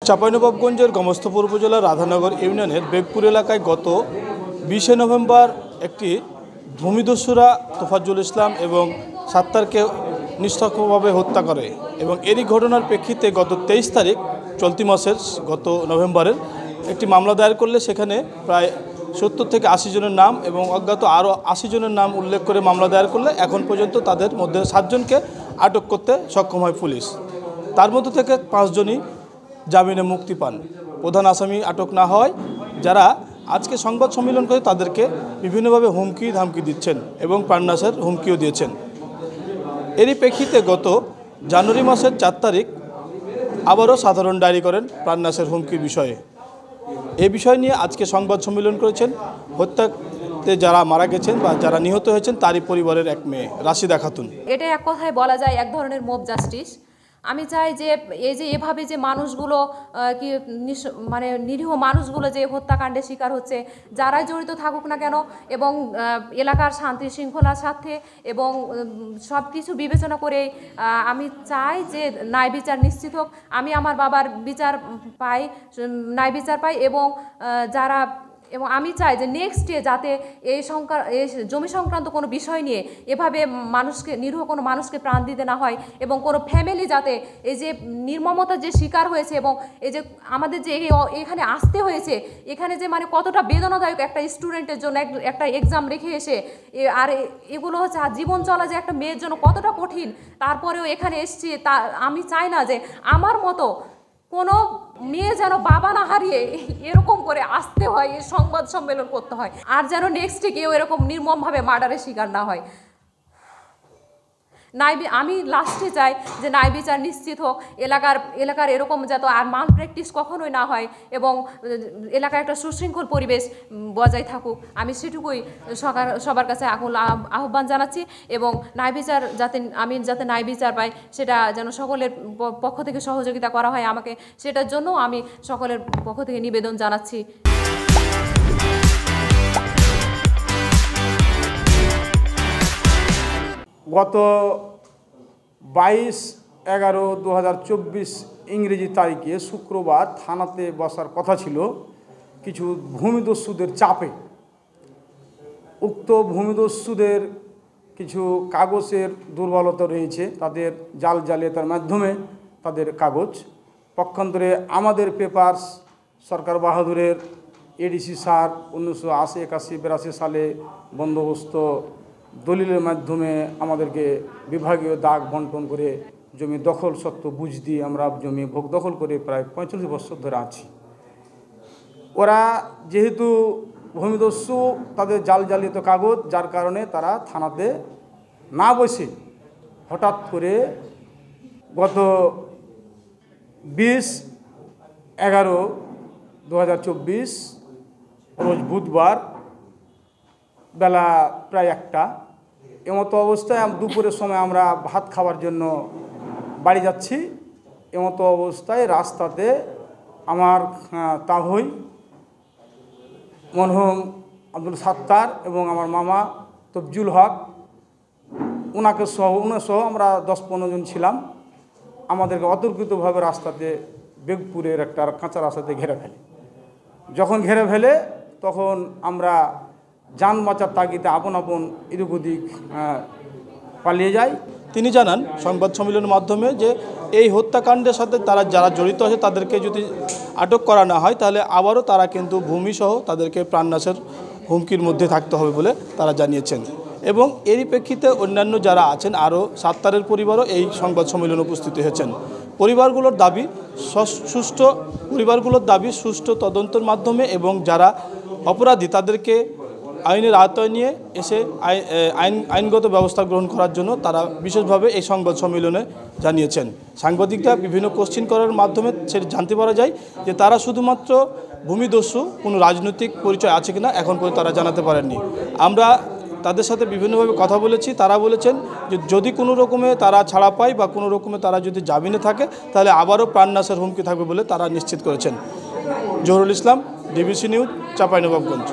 চাঁপাইনবাবগঞ্জের গমস্তপুর উপজেলার রাধানগর ইউনিয়নের বেগপুর এলাকায় গত 20শে নভেম্বর একটি ভূমিদস্যুরা তোফাজ্জল ইসলাম এবং সাত্তারকে নিষ্ঠুরভাবে হত্যা করে এবং এরই ঘটনার প্রেক্ষিতে গত 23 তারিখ চলতি মাসের গত নভেম্বরের একটি মামলা দায়ের করলে সেখানে প্রায় 70 থেকে 80 জনের নাম এবং অজ্ঞাত আরও 80 জনের নাম উল্লেখ করে মামলা দায়ের করলে এখন পর্যন্ত তাদের মধ্যে 7 জনকে আটক করতে সক্ষম হয় পুলিশ। তার মধ্যে থেকে 5 জনই জামিনে মুক্তি পান। প্রধান আসামি আটক না হয় যারা আজকে সংবাদ সম্মেলন করে তাদেরকে বিভিন্নভাবে হুমকি ধামকি দিচ্ছেন এবং প্রাণনাশের হুমকিও দিয়েছেন। এরই প্রেক্ষিতে গত জানুয়ারি মাসের 4 তারিখ আবারও সাধারণ ডায়েরি করেন প্রাণনাশের হুমকির বিষয়ে। এই বিষয় নিয়ে আজকে সংবাদ সম্মেলন করেছেন হত্যাতে যারা মারা গেছেন বা যারা নিহত হয়েছেন তারই পরিবারের এক মেয়ে রাশিদা খাতুন। এটা এক কথায় বলা যায় এক ধরনের মব জাস্টিস। আমি চাই যে এই যে এভাবে যে মানুষগুলো কি মানে নিরীহ মানুষগুলো যে হত্যাকাণ্ডের শিকার হচ্ছে যারাই জড়িত থাকুক না কেন এবং এলাকার শান্তি শৃঙ্খলার সাথে এবং সব কিছু বিবেচনা করে আমি চাই যে ন্যায় বিচার নিশ্চিত হোক। আমি আমার বাবার বিচার পাই, ন্যায় বিচার পাই এবং যারা এবং আমি চাই যে নেক্সট ডে যাতে এই জমি সংক্রান্ত কোনো বিষয় নিয়ে এভাবে মানুষকে নিরীহ কোনো মানুষকে প্রাণ দিতে না হয় এবং কোনো ফ্যামিলি যাতে এই যে নির্মমতার যে শিকার হয়েছে এবং এই যে আমাদের যে এখানে আসতে হয়েছে এখানে যে মানে কতটা বেদনাদায়ক একটা স্টুডেন্টের জন্য একটা এক্সাম রেখে এসে আর এগুলো হচ্ছে আর জীবন চলা যে একটা মেয়ের জন্য কতটা কঠিন, তারপরেও এখানে এসছি তা আমি চাই না যে আমার মতো কোনো মেয়ে যেন বাবা না হারিয়ে এরকম করে আসতে হয়, এই সংবাদ সম্মেলন করতে হয়, আর যেন নেক্সটে কেউ এরকম নির্মমভাবে মার্ডারের শিকার না হয়। আমি লাস্টে চাই যে ন্যায় বিচার নিশ্চিত হোক, এলাকার এরকম যাতে আর মাল প্র্যাকটিস কখনোই না হয় এবং এলাকার একটা সুশৃঙ্খল পরিবেশ বজায় থাকুক। আমি সেটুকুই সবার কাছে আহ্বান জানাচ্ছি এবং ন্যায় বিচার যাতে ন্যায় বিচার পাই সেটা যেন সকলের পক্ষ থেকে সহযোগিতা করা হয় আমাকে, সেটার জন্য আমি সকলের পক্ষ থেকে নিবেদন জানাচ্ছি। গত 22/11/2024 ইংরেজি তারিখে শুক্রবার থানাতে বসার কথা ছিল কিছু ভূমিদস্যুদের চাপে। উক্ত ভূমিদস্যুদের কিছু কাগজের দুর্বলতা রয়েছে, তাদের জালিয়াতির মাধ্যমে তাদের কাগজ পক্ষান্তরে আমাদের পেপারস সরকার বাহাদুরের এডিসি স্যার 1980-81-82 সালে বন্দোবস্ত দলিলের মাধ্যমে আমাদেরকে বিভাগীয় দাগ বন্টন করে জমি দখল সত্ত্ব বুঝ দিয়ে আমরা জমি ভোগ দখল করে প্রায় 45 বছর ধরে আছি। ওরা যেহেতু ভূমিদস্যু তাদের জালিয়াত কাগজ, যার কারণে তারা থানাতে না বসে হঠাৎ করে গত 20/11/2024 রোজ বুধবার বেলা প্রায় 1টা এমতো অবস্থায় দুপুরের সময় আমরা ভাত খাওয়ার জন্য বাড়ি যাচ্ছি। এমতো অবস্থায় রাস্তাতে আমার তাহই মরহুম আব্দুল সাত্তার এবং আমার মামা তফজুল হক ওনার সহ আমরা 10-15 জন ছিলাম। আমাদেরকে অতর্কিতভাবে রাস্তাতে বেগপুরের একটা কাঁচা রাস্তাতে ঘেরে ফেলে। যখন ঘেরে ফেলে তখন আমরা যান বাঁচার তাগিদে আপন এদিক ওদিক পালিয়ে যায়। তিনি জানান সংবাদ সম্মেলনের মাধ্যমে যে এই হত্যাকাণ্ডের সাথে যারা জড়িত আছে তাদেরকে যদি আটক করা না হয় তাহলে আবারও তারা কিন্তু ভূমিসহ তাদেরকে প্রাণনাশের হুমকির মধ্যে থাকতে হবে বলে তারা জানিয়েছেন এবং এরই প্রেক্ষিতে অন্যান্য যারা আছেন আরও সাত্তারের পরিবারও এই সংবাদ সম্মেলনে উপস্থিত হয়েছেন। পরিবারগুলোর দাবি সুষ্ঠু তদন্তের মাধ্যমে এবং যারা অপরাধী তাদেরকে আইনের আওতায় নিয়ে এসে আইনগত ব্যবস্থা গ্রহণ করার জন্য তারা বিশেষভাবে এই সংবাদ সম্মেলনে জানিয়েছেন। সাংবাদিকরা বিভিন্ন কোশ্চেন করার মাধ্যমে সেটা জানতে পারা যায় যে তারা শুধুমাত্র ভূমিদস্যু, কোনো রাজনৈতিক পরিচয় আছে কিনা এখন পর্যন্ত তারা জানাতে পারেননি। আমরা তাদের সাথে বিভিন্নভাবে কথা বলেছি, তারা বলেছেন যে যদি কোনো রকমে তারা ছাড়া পায় বা কোনো রকমে তারা যদি জামিনে থাকে তাহলে আবারও প্রাণনাশের হুমকি থাকবে বলে তারা নিশ্চিত করেছেন। Zahurul Islam, DBC news, Chapainawabganj.